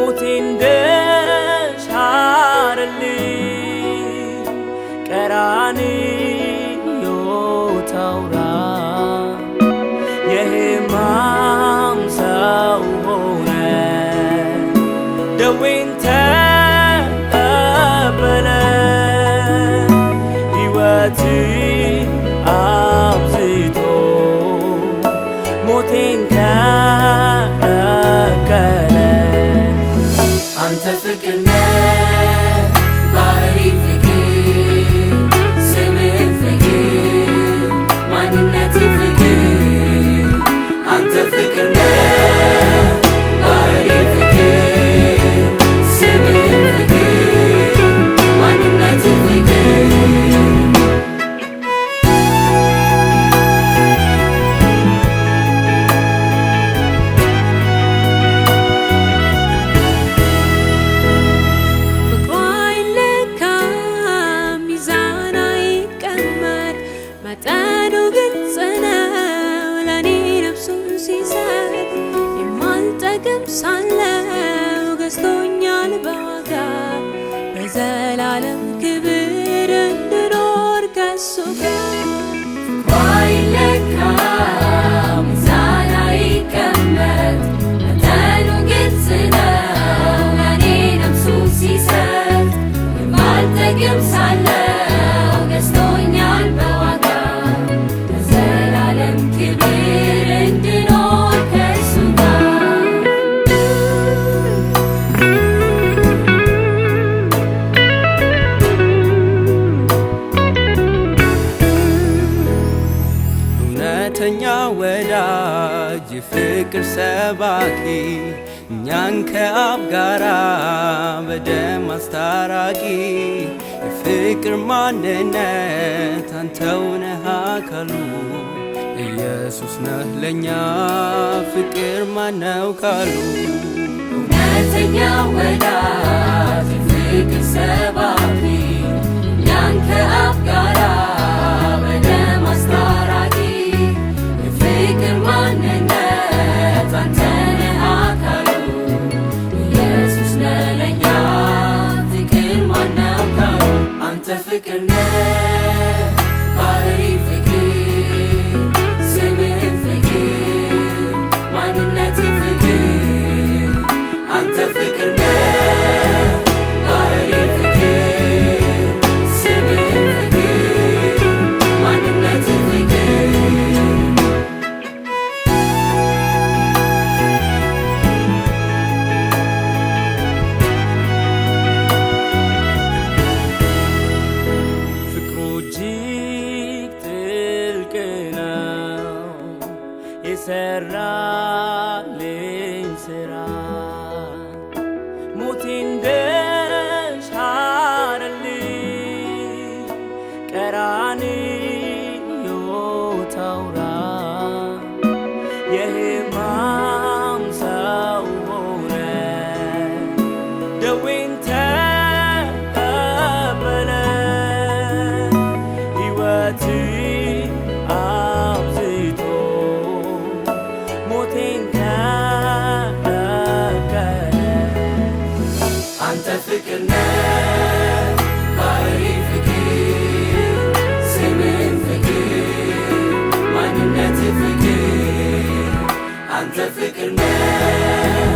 ሞቴን ደሻርልኝ ቀራንዮ ታውራ የሕማም ሰው ሆነ ደዌን ተቀበለ ሕይወት አብዝቶ ሞቴን ተከለ አንተ ፍቅር ነህ ባህሪ ፍቅር ስምህ ፍቅር ማንነት ፍቅር አንተ ፍቅር ነህ ባህሪ ፍቅር ስምህ ፍቅር ማንነት ፍቅር መጠኑ ግልጽ ነው ለኔ ነፍሱን ሲሰጥ የማልጠቅም ሳለው ገዝቶኛል በዋጋ በዘላለም ክብር እንድኖር ከሱ ጋር ባይለካ ሚዛን አይቀመጥ መጠኑ ግልጽ ነው ለኔ ነፍሱን ሲሰጥ የማልጠቅም ሳለው ገዝቶኛል በዋጋ ክብር እንድኖር ከሱ ጋር እውነተኛ ወዳጅ ፍቅር ሰባኪ እኛን ከአብ ጋራ በደም አስታራቂ የፍቅር ማንነት አንተው ነህ አካሉ ኢየሱስ ነህ ለኛ ፍቅር ማነው ካሉ እውነተኛ ወዳጅ ፍቅር ሰባኪ እኛን ከአብ ጋራ በደም አስታራቂ የፍቅር ማንነት አንተ ነህ አካሉ ኢየሱስ ነህ ለኛ ፍቅር ማነው ካሉ አንተ ፍቅር ነህ ባህሪ ፍቅር አንተ ፍቅር ነህ ባህሪ ፍቅር ስምህ ፍቅር ማንነት ፍቅር ፍቅሩ እጅግ ጥልቅ ነው የሰራልኝ ስራ ሞቴን ደሻርልኝ ቀራንዮ ታውራ የሕማም ሰው ሆነ ደዌን ተቀበለ ሕይወት አብዝቶ ሞቴን አንተ ፍቅር ነህ ባህሪ ፍቅር ስምህ ፍቅር ማንነት ፍቅር አንተ ፍቅር ነህ